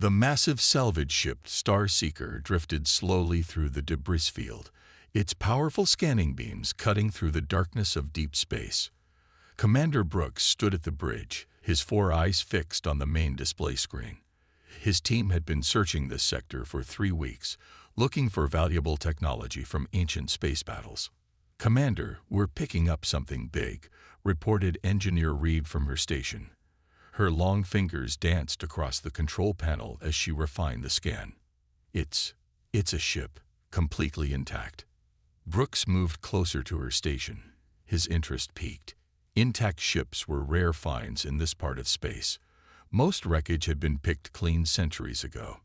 The massive salvage ship Star Seeker drifted slowly through the debris field, its powerful scanning beams cutting through the darkness of deep space. Commander Brooks stood at the bridge, his 4 eyes fixed on the main display screen. His team had been searching this sector for 3 weeks, looking for valuable technology from ancient space battles. "Commander, we're picking up something big," reported Engineer Reed from her station. Her long fingers danced across the control panel as she refined the scan. It's a ship, completely intact." Brooks moved closer to her station. His interest piqued. Intact ships were rare finds in this part of space. Most wreckage had been picked clean centuries ago.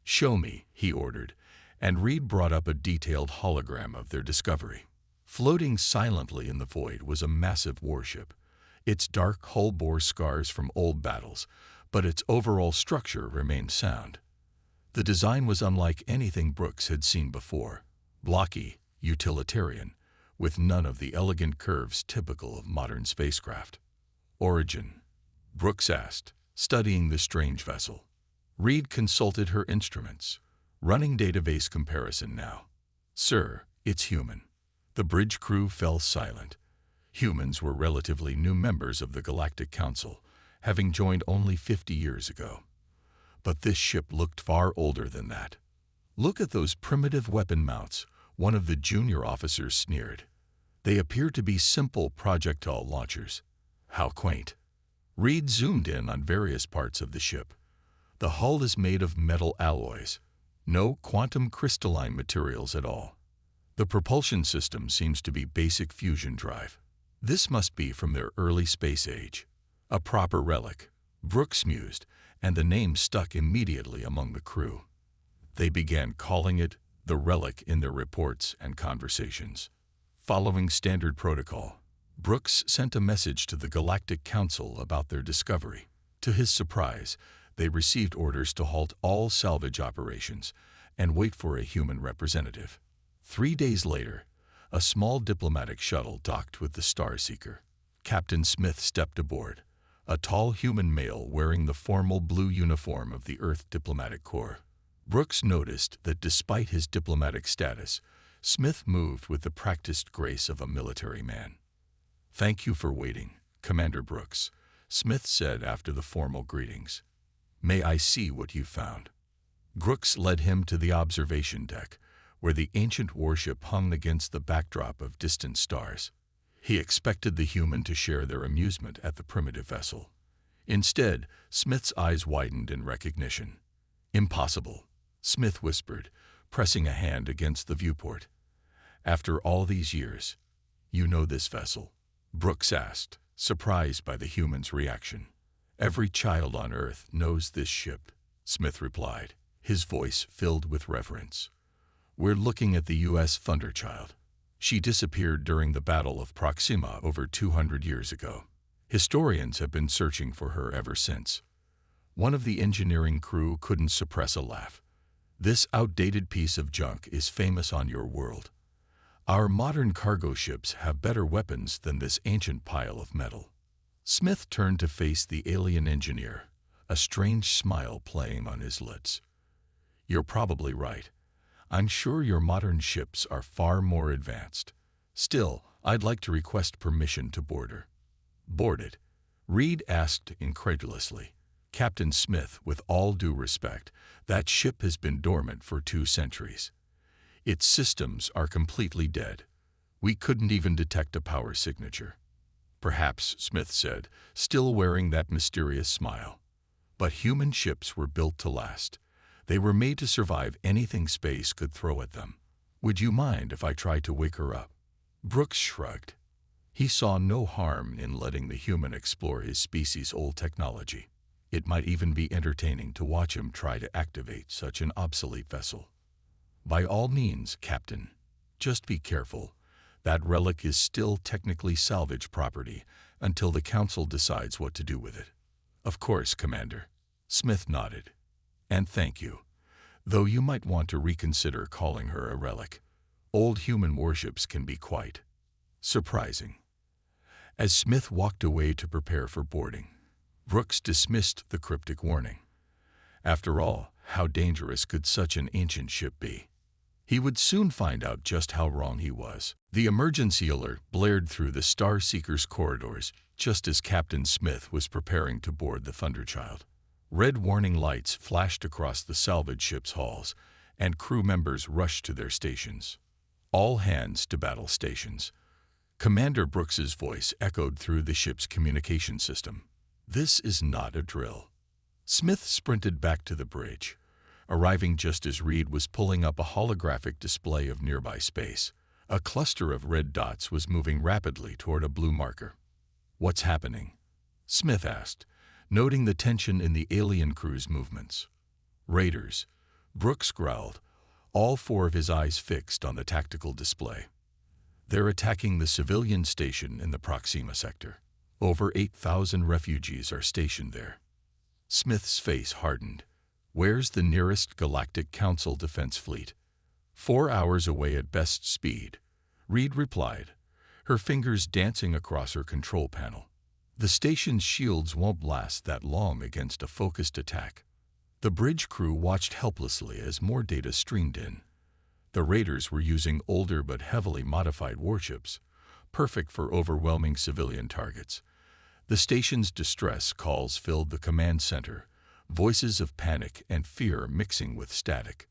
"Show me," he ordered, and Reed brought up a detailed hologram of their discovery. Floating silently in the void was a massive warship. Its dark hull bore scars from old battles, but its overall structure remained sound. The design was unlike anything Brooks had seen before, blocky, utilitarian, with none of the elegant curves typical of modern spacecraft. "Origin?" Brooks asked, studying the strange vessel. Reed consulted her instruments, running database comparison now. "Sir, it's human." The bridge crew fell silent. Humans were relatively new members of the Galactic Council, having joined only 50 years ago. But this ship looked far older than that. "Look at those primitive weapon mounts," one of the junior officers sneered. "They appear to be simple projectile launchers." "How quaint." Reed zoomed in on various parts of the ship. The hull is made of metal alloys. No quantum crystalline materials at all. The propulsion system seems to be basic fusion drive. This must be from their early space age. A proper relic, Brooks mused, and the name stuck immediately among the crew. They began calling it the Relic in their reports and conversations. Following standard protocol, Brooks sent a message to the Galactic Council about their discovery. To his surprise, they received orders to halt all salvage operations and wait for a human representative. 3 days later, a small diplomatic shuttle docked with the Star Seeker. Captain Smith stepped aboard, a tall human male wearing the formal blue uniform of the Earth Diplomatic Corps. Brooks noticed that despite his diplomatic status, Smith moved with the practiced grace of a military man. "Thank you for waiting, Commander Brooks," Smith said after the formal greetings. "May I see what you found?" Brooks led him to the observation deck, where the ancient warship hung against the backdrop of distant stars. He expected the human to share their amusement at the primitive vessel. Instead, Smith's eyes widened in recognition. "Impossible," Smith whispered, pressing a hand against the viewport. "After all these years, you know this vessel?" Brooks asked, surprised by the human's reaction. "Every child on Earth knows this ship," Smith replied, his voice filled with reverence. "We're looking at the U.S. Thunderchild. She disappeared during the Battle of Proxima over 200 years ago. Historians have been searching for her ever since." One of the engineering crew couldn't suppress a laugh. "This outdated piece of junk is famous on your world. Our modern cargo ships have better weapons than this ancient pile of metal." Smith turned to face the alien engineer, a strange smile playing on his lips. "You're probably right. I'm sure your modern ships are far more advanced. Still, I'd like to request permission to board her." "Board it?" Reed asked incredulously. "Captain Smith, with all due respect, that ship has been dormant for 2 centuries. Its systems are completely dead. We couldn't even detect a power signature." "Perhaps," Smith said, still wearing that mysterious smile. "But human ships were built to last. They were made to survive anything space could throw at them. Would you mind if I tried to wake her up?" Brooks shrugged. He saw no harm in letting the human explore his species' old technology. It might even be entertaining to watch him try to activate such an obsolete vessel. "By all means, Captain. Just be careful. That relic is still technically salvage property until the Council decides what to do with it." "Of course, Commander." Smith nodded. "And thank you. Though you might want to reconsider calling her a relic. Old human warships can be quite surprising." As Smith walked away to prepare for boarding, Brooks dismissed the cryptic warning. After all, how dangerous could such an ancient ship be? He would soon find out just how wrong he was. The emergency alert blared through the Star Seeker's corridors just as Captain Smith was preparing to board the Thunderchild. Red warning lights flashed across the salvage ship's halls, and crew members rushed to their stations. All hands to battle stations. Commander Brooks's voice echoed through the ship's communication system. This is not a drill. Smith sprinted back to the bridge, arriving just as Reed was pulling up a holographic display of nearby space. A cluster of red dots was moving rapidly toward a blue marker. "What's happening?" Smith asked, noting the tension in the alien crew's movements. "Raiders," Brooks growled, all four of his eyes fixed on the tactical display. "They're attacking the civilian station in the Proxima sector. Over 8,000 refugees are stationed there." Smith's face hardened. "Where's the nearest Galactic Council defense fleet?" 4 hours away at best speed," Reed replied, her fingers dancing across her control panel. "The station's shields won't last that long against a focused attack." The bridge crew watched helplessly as more data streamed in. The raiders were using older but heavily modified warships, perfect for overwhelming civilian targets. The station's distress calls filled the command center, voices of panic and fear mixing with static.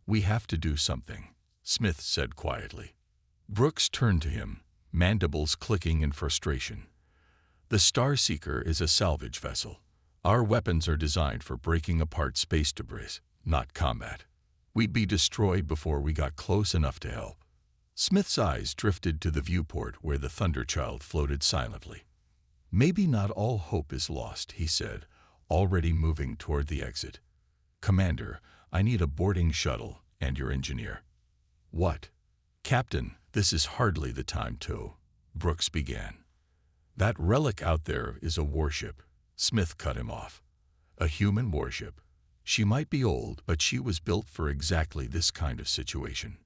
"We have to do something," Smith said quietly. Brooks turned to him, mandibles clicking in frustration. "The Star Seeker is a salvage vessel. Our weapons are designed for breaking apart space debris, not combat. We'd be destroyed before we got close enough to help." Smith's eyes drifted to the viewport where the Thunderchild floated silently. "Maybe not all hope is lost," he said, already moving toward the exit. "Commander, I need a boarding shuttle and your engineer." "What?" "Captain, this is hardly the time to," Brooks began. "That Relic out there is a warship," Smith cut him off. "A human warship. She might be old, but she was built for exactly this kind of situation."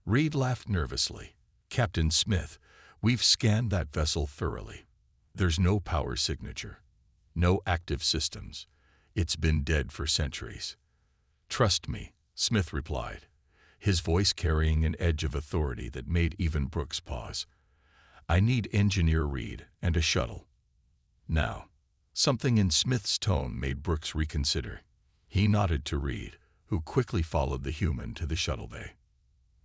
Reed laughed nervously. "Captain Smith, we've scanned that vessel thoroughly. There's no power signature, no active systems. It's been dead for centuries." "Trust me," Smith replied, his voice carrying an edge of authority that made even Brooks pause. "I need Engineer Reed and a shuttle. Now." Something in Smith's tone made Brooks reconsider. He nodded to Reed, who quickly followed the human to the shuttle bay.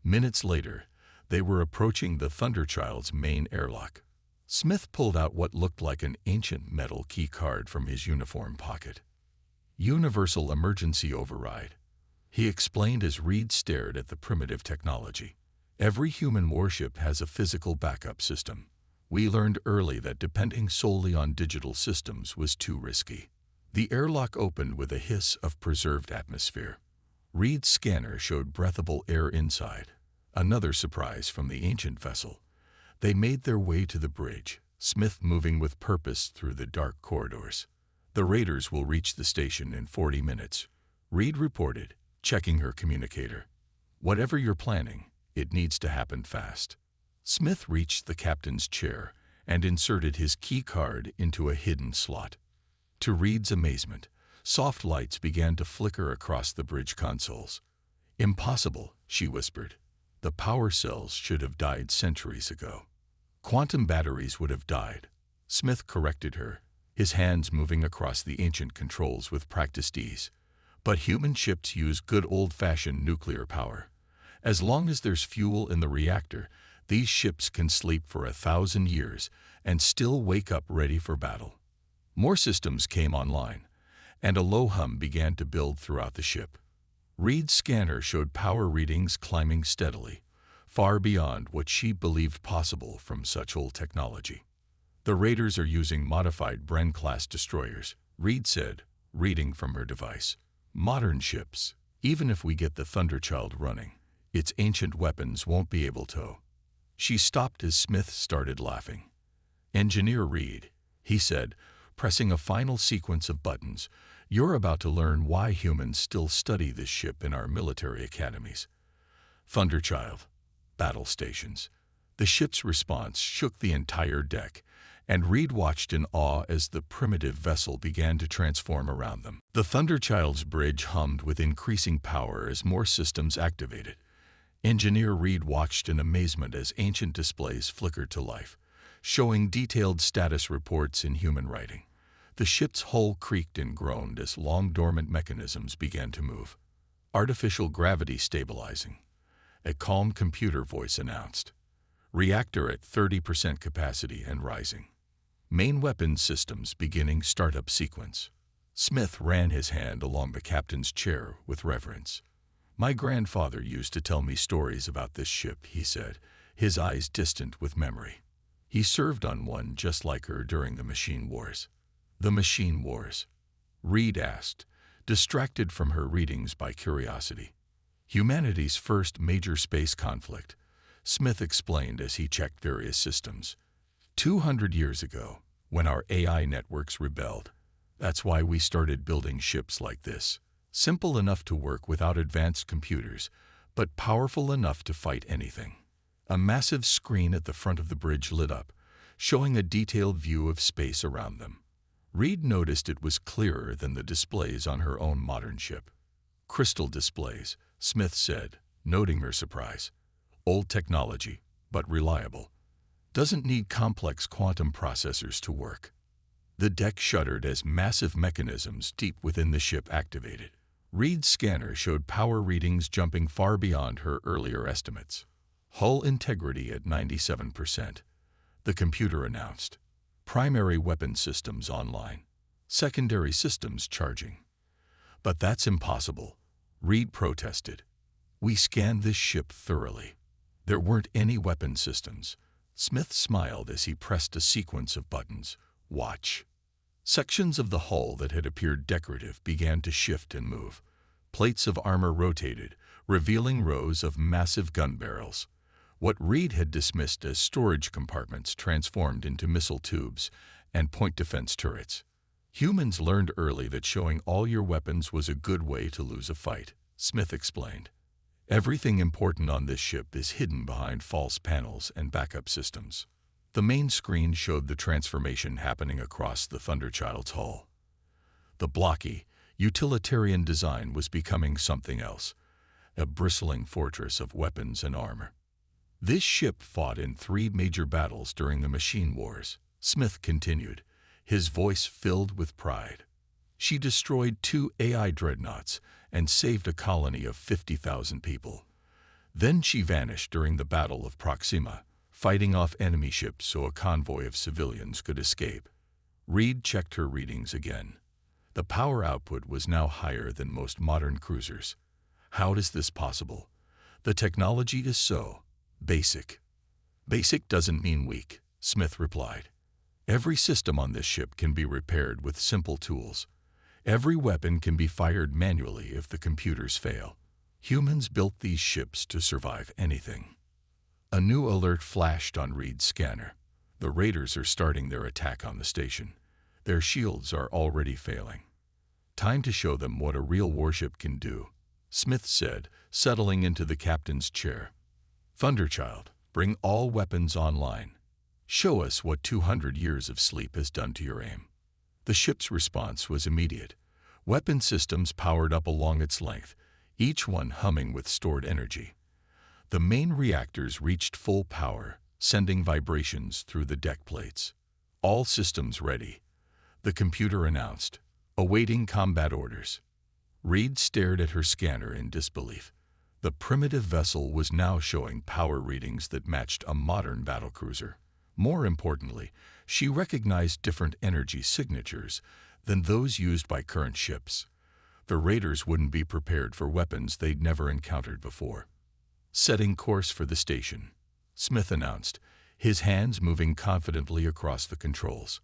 Minutes later, they were approaching the Thunderchild's main airlock. Smith pulled out what looked like an ancient metal key card from his uniform pocket. "Universal emergency override," he explained as Reed stared at the primitive technology. "Every human warship has a physical backup system. We learned early that depending solely on digital systems was too risky." The airlock opened with a hiss of preserved atmosphere. Reed's scanner showed breathable air inside, another surprise from the ancient vessel. They made their way to the bridge, Smith moving with purpose through the dark corridors. "The raiders will reach the station in 40 minutes, Reed reported, checking her communicator. "Whatever you're planning, it needs to happen fast." Smith reached the captain's chair and inserted his key card into a hidden slot. To Reed's amazement, soft lights began to flicker across the bridge consoles. "Impossible," she whispered. "The power cells should have died centuries ago." "Quantum batteries would have died," Smith corrected her, his hands moving across the ancient controls with practiced ease. "But human ships use good old-fashioned nuclear power. As long as there's fuel in the reactor, these ships can sleep for 1,000 years and still wake up ready for battle." More systems came online, and a low hum began to build throughout the ship. Reed's scanner showed power readings climbing steadily, far beyond what she believed possible from such old technology. "The raiders are using modified Bren-class destroyers," Reed said, reading from her device. "Modern ships. Even if we get the Thunderchild running, its ancient weapons won't be able to." She stopped as Smith started laughing. "Engineer Reed," he said, pressing a final sequence of buttons, "you're about to learn why humans still study this ship in our military academies." Thunderchild. Battle stations. The ship's response shook the entire deck, and Reed watched in awe as the primitive vessel began to transform around them. The Thunderchild's bridge hummed with increasing power as more systems activated. Engineer Reed watched in amazement as ancient displays flickered to life, showing detailed status reports in human writing. The ship's hull creaked and groaned as long-dormant mechanisms began to move. Artificial gravity stabilizing. A calm computer voice announced. Reactor at 30% capacity and rising. Main weapons systems beginning startup sequence. Smith ran his hand along the captain's chair with reverence. My grandfather used to tell me stories about this ship, he said, his eyes distant with memory. He served on one just like her during the Machine Wars. The Machine Wars? Reed asked, distracted from her readings by curiosity. Humanity's first major space conflict, Smith explained as he checked various systems. 200 years ago, when our AI networks rebelled. That's why we started building ships like this. Simple enough to work without advanced computers, but powerful enough to fight anything. A massive screen at the front of the bridge lit up, showing a detailed view of space around them. Reed noticed it was clearer than the displays on her own modern ship. Crystal displays, Smith said, noting her surprise. Old technology, but reliable. Doesn't need complex quantum processors to work. The deck shuddered as massive mechanisms deep within the ship activated. Reed's scanner showed power readings jumping far beyond her earlier estimates. Hull integrity at 97%. The computer announced. Primary weapon systems online. Secondary systems charging. But that's impossible, Reed protested. We scanned this ship thoroughly. There weren't any weapon systems. Smith smiled as he pressed a sequence of buttons. Watch. Sections of the hull that had appeared decorative began to shift and move. Plates of armor rotated, revealing rows of massive gun barrels. What Reed had dismissed as storage compartments transformed into missile tubes and point defense turrets. Humans learned early that showing all your weapons was a good way to lose a fight, Smith explained. Everything important on this ship is hidden behind false panels and backup systems. The main screen showed the transformation happening across the Thunderchild's hull. The blocky, utilitarian design was becoming something else, a bristling fortress of weapons and armor. This ship fought in 3 major battles during the Machine Wars, Smith continued, his voice filled with pride. She destroyed 2 AI dreadnoughts and saved a colony of 50,000 people. Then she vanished during the Battle of Proxima, fighting off enemy ships so a convoy of civilians could escape. Reed checked her readings again. The power output was now higher than most modern cruisers. How is this possible? The technology is so basic. Basic doesn't mean weak, Smith replied. Every system on this ship can be repaired with simple tools. Every weapon can be fired manually if the computers fail. Humans built these ships to survive anything. A new alert flashed on Reed's scanner. The raiders are starting their attack on the station. Their shields are already failing. Time to show them what a real warship can do, Smith said, settling into the captain's chair. Thunderchild, bring all weapons online. Show us what 200 years of sleep has done to your aim. The ship's response was immediate. Weapon systems powered up along its length, each one humming with stored energy. The main reactors reached full power, sending vibrations through the deck plates. All systems ready, the computer announced, awaiting combat orders. Reed stared at her scanner in disbelief. The primitive vessel was now showing power readings that matched a modern battlecruiser. More importantly, she recognized different energy signatures than those used by current ships. The raiders wouldn't be prepared for weapons they'd never encountered before. Setting course for the station, Smith announced, his hands moving confidently across the controls.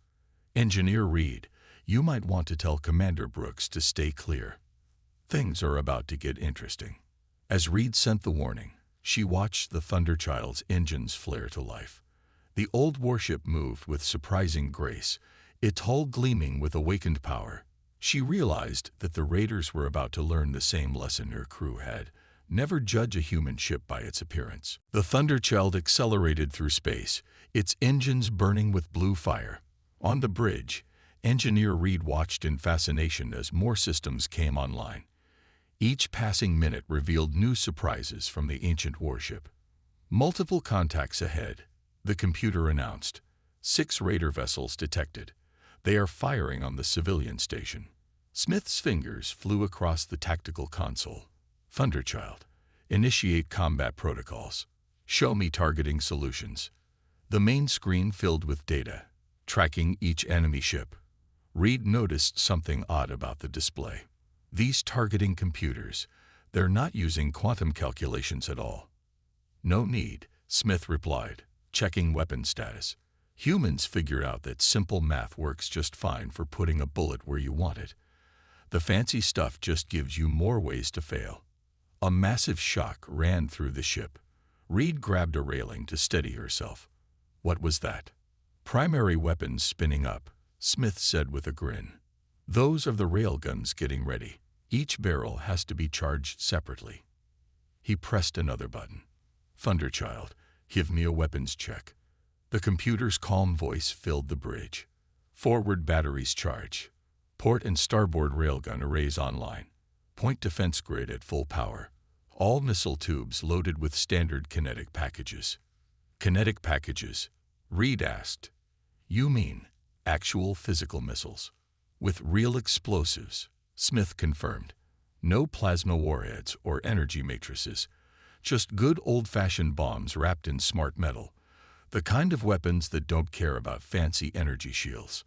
Engineer Reed, you might want to tell Commander Brooks to stay clear. Things are about to get interesting. As Reed sent the warning, she watched the Thunderchild's engines flare to life. The old warship moved with surprising grace, its hull gleaming with awakened power. She realized that the raiders were about to learn the same lesson her crew had. Never judge a human ship by its appearance. The Thunderchild accelerated through space, its engines burning with blue fire. On the bridge, Engineer Reed watched in fascination as more systems came online. Each passing minute revealed new surprises from the ancient warship. Multiple contacts ahead, the computer announced. 6 raider vessels detected. They are firing on the civilian station. Smith's fingers flew across the tactical console. Thunderchild, initiate combat protocols. Show me targeting solutions. The main screen filled with data, tracking each enemy ship. Reed noticed something odd about the display. These targeting computers, they're not using quantum calculations at all. No need, Smith replied, checking weapon status. Humans figured out that simple math works just fine for putting a bullet where you want it. The fancy stuff just gives you more ways to fail. A massive shock ran through the ship. Reed grabbed a railing to steady herself. What was that? Primary weapons spinning up, Smith said with a grin. Those are the railguns getting ready. Each barrel has to be charged separately. He pressed another button. Thunderchild, give me a weapons check. The computer's calm voice filled the bridge. Forward batteries charge. Port and starboard railgun arrays online. Point defense grid at full power. All missile tubes loaded with standard kinetic packages. Kinetic packages? Reed asked. You mean actual physical missiles? With real explosives, Smith confirmed. No plasma warheads or energy matrices. Just good old-fashioned bombs wrapped in smart metal. The kind of weapons that don't care about fancy energy shields.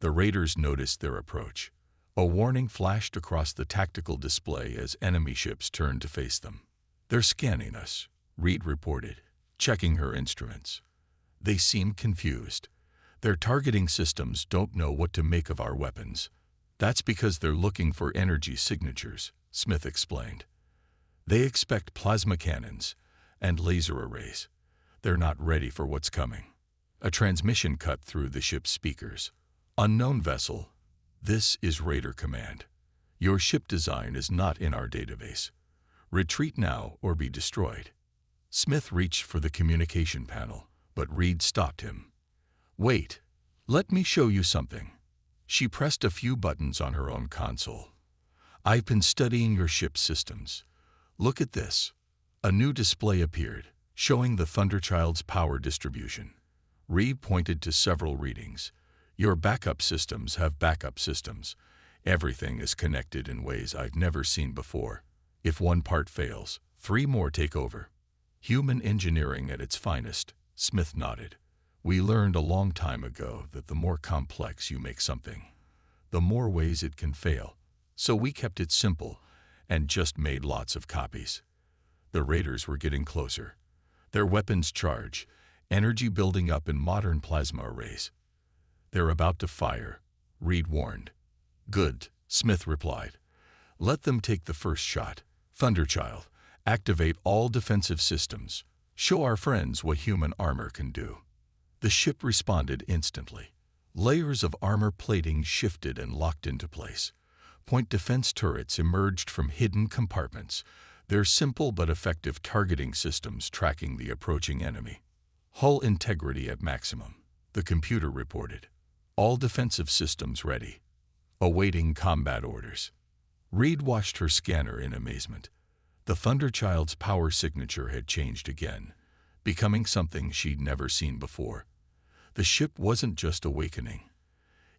The raiders noticed their approach. A warning flashed across the tactical display as enemy ships turned to face them. They're scanning us, Reed reported, checking her instruments. They seem confused. Their targeting systems don't know what to make of our weapons. That's because they're looking for energy signatures, Smith explained. They expect plasma cannons and laser arrays. They're not ready for what's coming. A transmission cut through the ship's speakers. Unknown vessel, this is Raider Command. Your ship design is not in our database. Retreat now or be destroyed. Smith reached for the communication panel, but Reed stopped him. Wait, let me show you something. She pressed a few buttons on her own console. I've been studying your ship's systems. Look at this. A new display appeared, showing the Thunderchild's power distribution. Reed pointed to several readings. Your backup systems have backup systems. Everything is connected in ways I've never seen before. If one part fails, 3 more take over. Human engineering at its finest, Smith nodded. We learned a long time ago that the more complex you make something, the more ways it can fail. So we kept it simple and just made lots of copies. The raiders were getting closer. Their weapons charge, energy building up in modern plasma arrays. They're about to fire, Reed warned. Good, Smith replied. Let them take the first shot. Thunderchild, activate all defensive systems. Show our friends what human armor can do. The ship responded instantly. Layers of armor plating shifted and locked into place. Point defense turrets emerged from hidden compartments, their simple but effective targeting systems tracking the approaching enemy. Hull integrity at maximum, the computer reported. All defensive systems ready. Awaiting combat orders. Reed watched her scanner in amazement. The Thunderchild's power signature had changed again, becoming something she'd never seen before. The ship wasn't just awakening.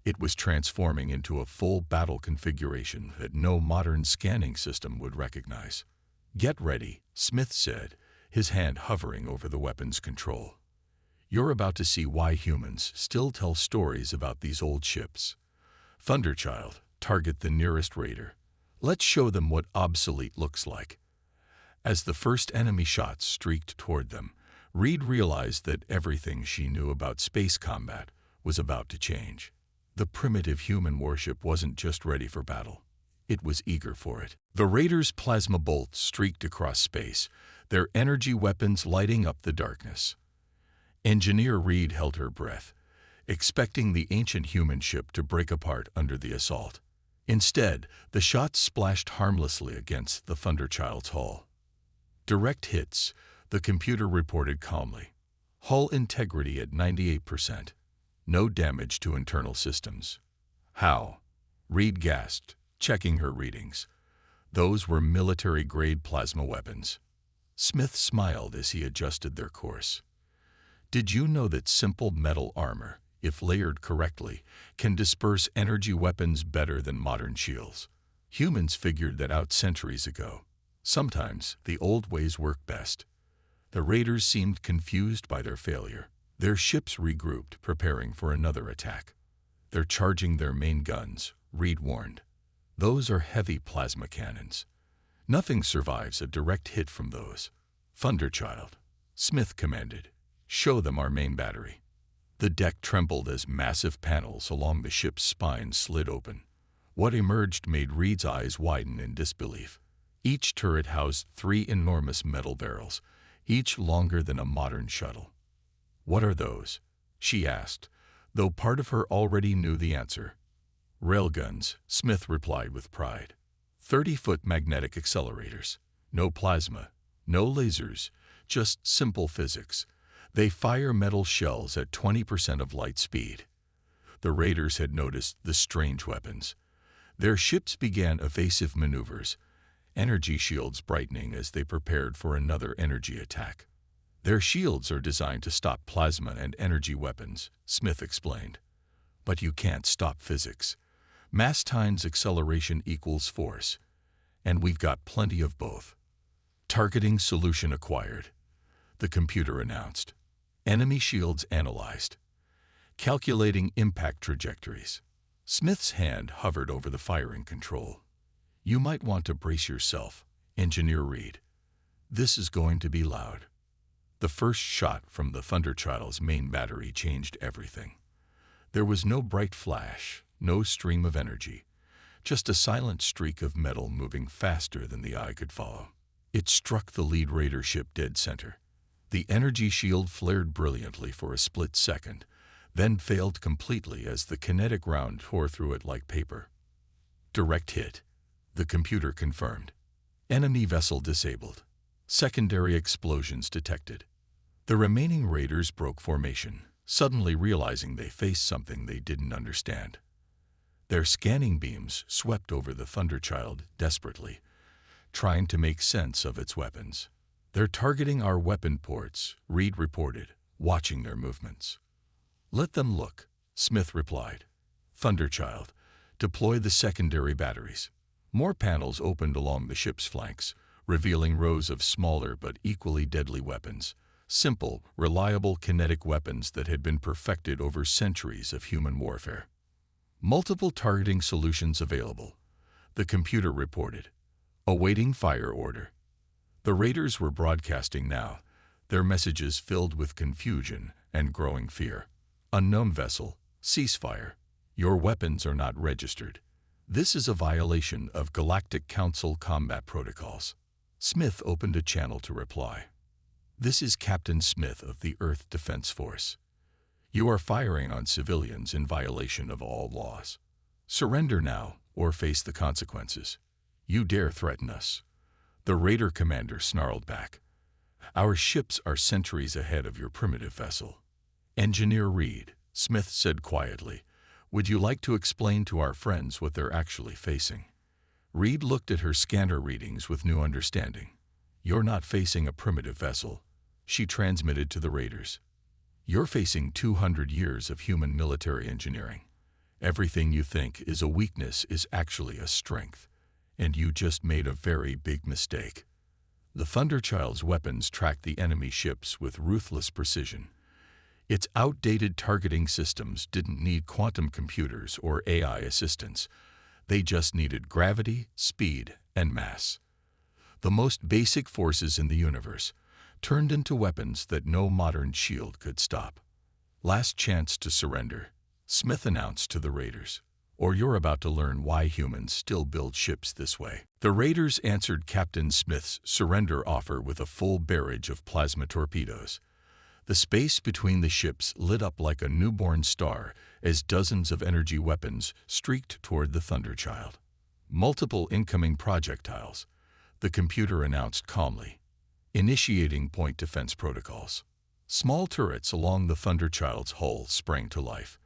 It was transforming into a full battle configuration that no modern scanning system would recognize. Get ready, Smith said, his hand hovering over the weapon's control. You're about to see why humans still tell stories about these old ships. Thunderchild, target the nearest raider. Let's show them what obsolete looks like. As the first enemy shots streaked toward them, Reed realized that everything she knew about space combat was about to change. The primitive human warship wasn't just ready for battle. It was eager for it. The raiders' plasma bolts streaked across space, their energy weapons lighting up the darkness. Engineer Reed held her breath, expecting the ancient human ship to break apart under the assault. Instead, the shots splashed harmlessly against the Thunderchild's hull. Direct hits, the computer reported calmly. Hull integrity at 98%. No damage to internal systems. How? Reed gasped, checking her readings. Those were military-grade plasma weapons. Smith smiled as he adjusted their course. Did you know that simple metal armor, if layered correctly, can disperse energy weapons better than modern shields? Humans figured that out centuries ago. Sometimes the old ways work best. The raiders seemed confused by their failure. Their ships regrouped, preparing for another attack. They're charging their main guns, Reed warned. Those are heavy plasma cannons. Nothing survives a direct hit from those. Thunderchild, Smith commanded. Show them our main battery. The deck trembled as massive panels along the ship's spine slid open. What emerged made Reed's eyes widen in disbelief. Each turret housed 3 enormous metal barrels, each longer than a modern shuttle. What are those? She asked, though part of her already knew the answer. Railguns, Smith replied with pride. 30-foot magnetic accelerators. No plasma, no lasers, just simple physics. They fire metal shells at 20% of light speed. The raiders had noticed the strange weapons. Their ships began evasive maneuvers, energy shields brightening as they prepared for another energy attack. Their shields are designed to stop plasma and energy weapons, Smith explained. But you can't stop physics. Mass times acceleration equals force, and we've got plenty of both. Targeting solution acquired, the computer announced. Enemy shields analyzed. Calculating impact trajectories. Smith's hand hovered over the firing control. You might want to brace yourself, Engineer Reed. This is going to be loud. The first shot from the Thunderchild's main battery changed everything. There was no bright flash, no stream of energy, just a silent streak of metal moving faster than the eye could follow. It struck the lead raider ship dead center. The energy shield flared brilliantly for a split second, then failed completely as the kinetic round tore through it like paper. Direct hit, the computer confirmed. Enemy vessel disabled. Secondary explosions detected. The remaining raiders broke formation, suddenly realizing they faced something they didn't understand. Their scanning beams swept over the Thunderchild desperately, trying to make sense of its weapons. They're targeting our weapon ports, Reed reported, watching their movements. Let them look, Smith replied. Thunderchild, deploy the secondary batteries. More panels opened along the ship's flanks, revealing rows of smaller but equally deadly weapons. Simple, reliable kinetic weapons that had been perfected over centuries of human warfare. Multiple targeting solutions available, the computer reported. Awaiting fire order. The raiders were broadcasting now, their messages filled with confusion and growing fear. Unknown vessel, ceasefire. Your weapons are not registered. This is a violation of Galactic Council combat protocols. Smith opened a channel to reply. This is Captain Smith of the Earth Defense Force. You are firing on civilians in violation of all laws. Surrender now or face the consequences. You dare threaten us. The raider commander snarled back. Our ships are centuries ahead of your primitive vessel. Engineer Reed, Smith said quietly, would you like to explain to our friends what they're actually facing? Reed looked at her scanner readings with new understanding. You're not facing a primitive vessel, she transmitted to the raiders. You're facing 200 years of human military engineering. Everything you think is a weakness is actually a strength, and you just made a very big mistake. The Thunderchild's weapons tracked the enemy ships with ruthless precision. Its outdated targeting systems didn't need quantum computers or AI assistance. They just needed gravity, speed, and mass. The most basic forces in the universe turned into weapons that no modern shield could stop. Last chance to surrender, Smith announced to the raiders, or you're about to learn why humans still build ships this way. The raiders answered Captain Smith's surrender offer with a full barrage of plasma torpedoes. The space between the ships lit up like a newborn star as dozens of energy weapons streaked toward the Thunderchild. Multiple incoming projectiles, the computer announced calmly. Initiating point defense protocols. Small turrets along the Thunderchild's hull sprang to life.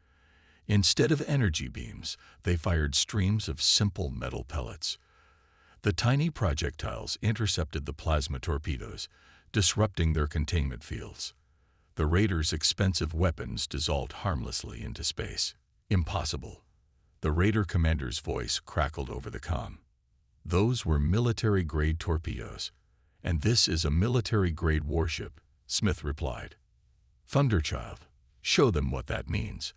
Instead of energy beams, they fired streams of simple metal pellets. The tiny projectiles intercepted the plasma torpedoes, disrupting their containment fields. The Raiders' expensive weapons dissolved harmlessly into space. Impossible. The Raider commander's voice crackled over the comm. Those were military-grade torpedoes. And this is a military-grade warship, Smith replied. Thunderchild, show them what that means.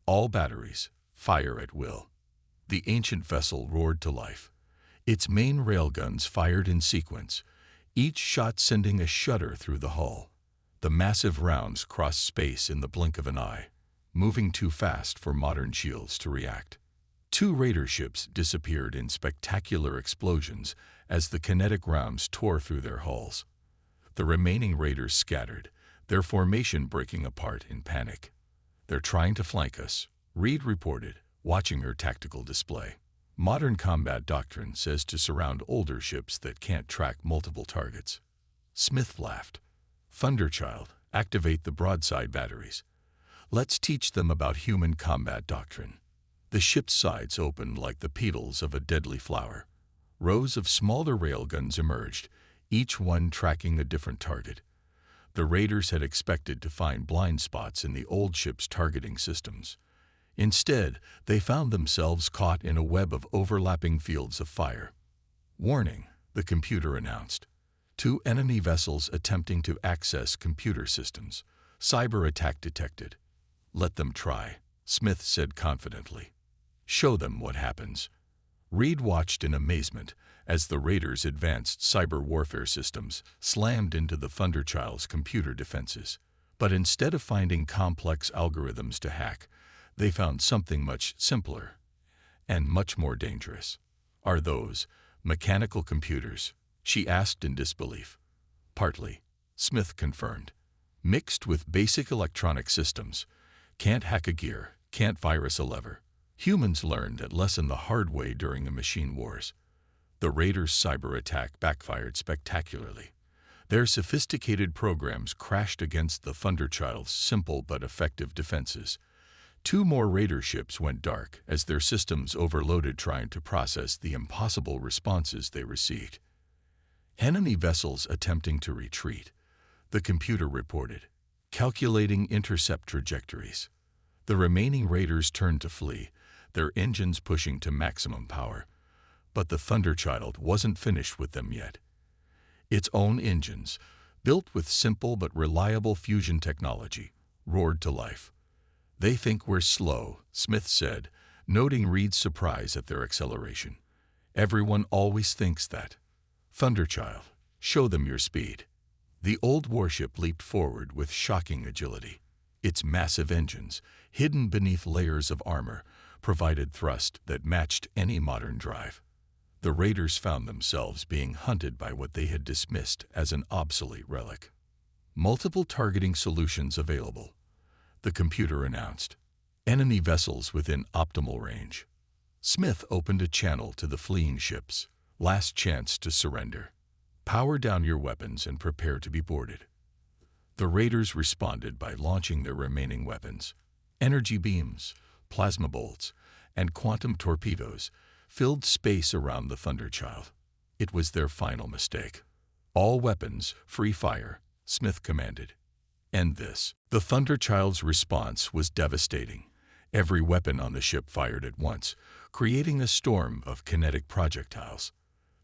All batteries, fire at will. The ancient vessel roared to life. Its main railguns fired in sequence, each shot sending a shudder through the hull. The massive rounds crossed space in the blink of an eye, moving too fast for modern shields to react. 2 Raider ships disappeared in spectacular explosions as the kinetic rounds tore through their hulls. The remaining Raiders scattered, their formation breaking apart in panic. They're trying to flank us, Reed reported, watching her tactical display. Modern combat doctrine says to surround older ships that can't track multiple targets. Smith laughed. Thunderchild, activate the broadside batteries. Let's teach them about human combat doctrine. The ship's sides opened like the petals of a deadly flower. Rows of smaller railguns emerged, each one tracking a different target. The Raiders had expected to find blind spots in the old ship's targeting systems. Instead, they found themselves caught in a web of overlapping fields of fire. Warning, the computer announced. 2 enemy vessels attempting to access computer systems. Cyber attack detected. Let them try, Smith said confidently. Show them what happens. Reed watched in amazement as the Raiders' advanced cyber warfare systems slammed into the Thunderchild's computer defenses. But instead of finding complex algorithms to hack, they found something much simpler and much more dangerous. Are those mechanical computers? She asked in disbelief. Partly, Smith confirmed. Mixed with basic electronic systems. Can't hack a gear, can't virus a lever. Humans learned that lesson the hard way during the machine wars. The Raiders' cyber attack backfired spectacularly. Their sophisticated programs crashed against the Thunderchild's simple but effective defenses. 2 more Raider ships went dark as their systems overloaded trying to process the impossible responses they received. Enemy vessels attempting to retreat, the computer reported, calculating intercept trajectories. The remaining Raiders turned to flee, their engines pushing to maximum power. But the Thunderchild wasn't finished with them yet. Its own engines, built with simple but reliable fusion technology, roared to life. They think we're slow, Smith said, noting Reed's surprise at their acceleration. Everyone always thinks that. Thunderchild, show them your speed. The old warship leaped forward with shocking agility. Its massive engines, hidden beneath layers of armor, provided thrust that matched any modern drive. The Raiders found themselves being hunted by what they had dismissed as an obsolete relic. Multiple targeting solutions available, the computer announced. Enemy vessels within optimal range. Smith opened a channel to the fleeing ships. Last chance to surrender. Power down your weapons and prepare to be boarded. The Raiders responded by launching their remaining weapons. Energy beams, plasma bolts, and quantum torpedoes filled space around the Thunderchild. It was their final mistake. All weapons, free fire, Smith commanded. End this. The Thunderchild's response was devastating. Every weapon on the ship fired at once, creating a storm of kinetic projectiles.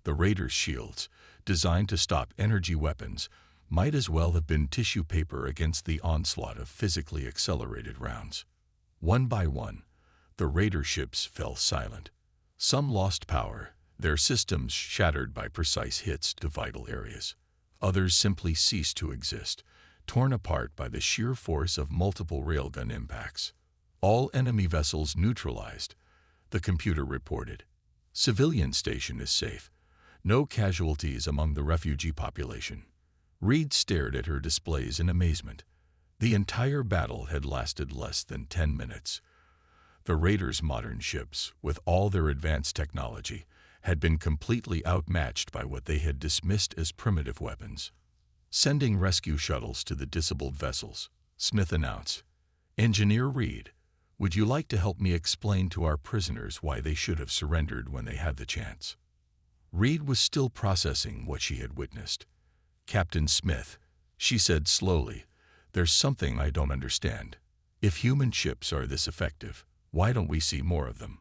The Raiders' shields, designed to stop energy weapons, might as well have been tissue paper against the onslaught of physically accelerated rounds. One by one, the Raider ships fell silent. Some lost power, their systems shattered by precise hits to vital areas. Others simply ceased to exist, torn apart by the sheer force of multiple railgun impacts. All enemy vessels neutralized, the computer reported. Civilian station is safe. No casualties among the refugee population. Reed stared at her displays in amazement. The entire battle had lasted less than 10 minutes. The Raiders' modern ships, with all their advanced technology, had been completely outmatched by what they had dismissed as primitive weapons. sending rescue shuttles to the disabled vessels. Smith announced, "Engineer Reed, would you like to help me explain to our prisoners why they should have surrendered when they had the chance?" Reed was still processing what she had witnessed. "Captain Smith," she said slowly, "there's something I don't understand. If human ships are this effective, why don't we see more of them?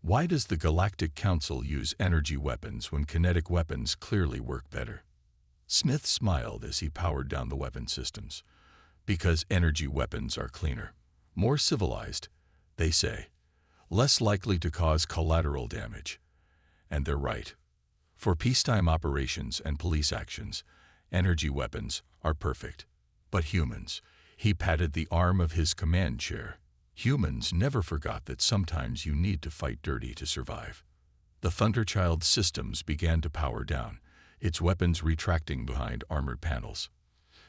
Why does the Galactic Council use energy weapons when kinetic weapons clearly work better?" Smith smiled as he powered down the weapon systems. "Because energy weapons are cleaner, more civilized, they say, less likely to cause collateral damage. And they're right. For peacetime operations and police actions, energy weapons are perfect. But humans," he patted the arm of his command chair, "humans never forgot that sometimes you need to fight dirty to survive." The Thunderchild's systems began to power down, its weapons retracting behind armored panels.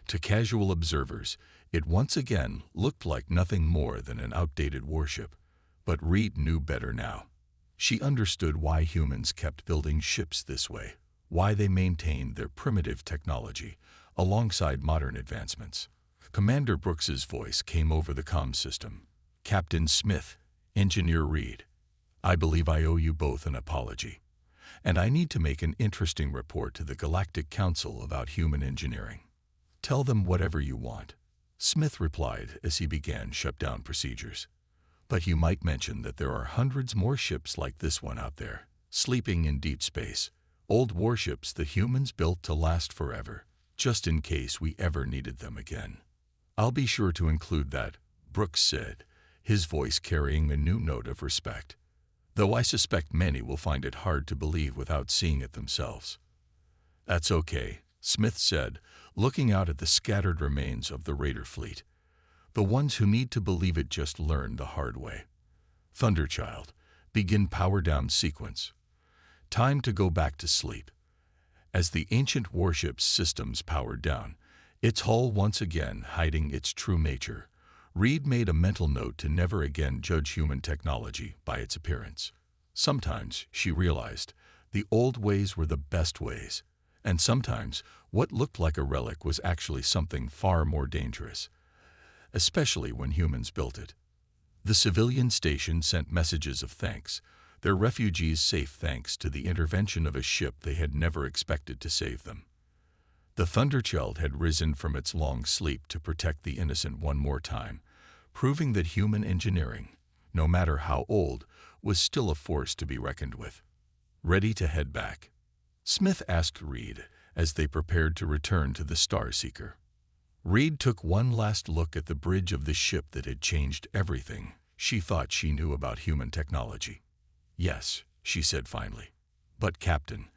To casual observers, it once again looked like nothing more than an outdated warship. But Reed knew better now. She understood why humans kept building ships this way, why they maintained their primitive technology alongside modern advancements. Commander Brooks's voice came over the comm system. "Captain Smith, Engineer Reed, I believe I owe you both an apology. And I need to make an interesting report to the Galactic Council about human engineering." "Tell them whatever you want," Smith replied as he began shutdown procedures. "But you might mention that there are hundreds more ships like this one out there, sleeping in deep space, old warships that humans built to last forever, just in case we ever needed them again." "I'll be sure to include that," Brooks said, his voice carrying a new note of respect. "Though I suspect many will find it hard to believe without seeing it themselves." "That's okay," Smith said, looking out at the scattered remains of the Raider fleet. "The ones who need to believe it just learned the hard way. Thunderchild, begin power down sequence. Time to go back to sleep." As the ancient warship's systems powered down, its hull once again hiding its true nature, Reed made a mental note to never again judge human technology by its appearance. Sometimes, she realized, the old ways were the best ways, and sometimes what looked like a relic was actually something far more dangerous, especially when humans built it. The civilian station sent messages of thanks, their refugees safe thanks to the intervention of a ship they had never expected to save them. The Thunderchild had risen from its long sleep to protect the innocent one more time, proving that human engineering, no matter how old, was still a force to be reckoned with. "Ready to head back?" Smith asked Reed as they prepared to return to the Star Seeker. Reed took one last look at the bridge of the ship that had changed everything she thought she knew about human technology. "Yes," she said finally. "But Captain,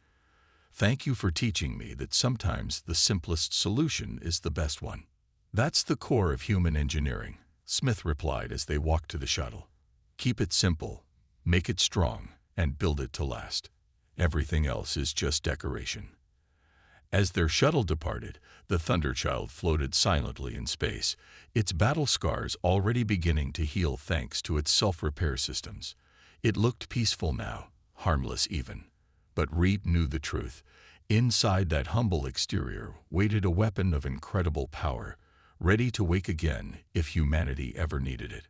thank you for teaching me that sometimes the simplest solution is the best one." "That's the core of human engineering," Smith replied as they walked to the shuttle. "Keep it simple, make it strong, and build it to last. Everything else is just decoration." As their shuttle departed, the Thunderchild floated silently in space, its battle scars already beginning to heal thanks to its self-repair systems. It looked peaceful now, harmless even. But Reed knew the truth. Inside that humble exterior waited a weapon of incredible power, ready to wake again if humanity ever needed it.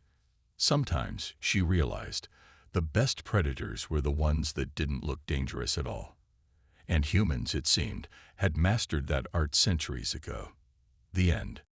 Sometimes, she realized, the best predators were the ones that didn't look dangerous at all. And humans, it seemed, had mastered that art centuries ago. The end.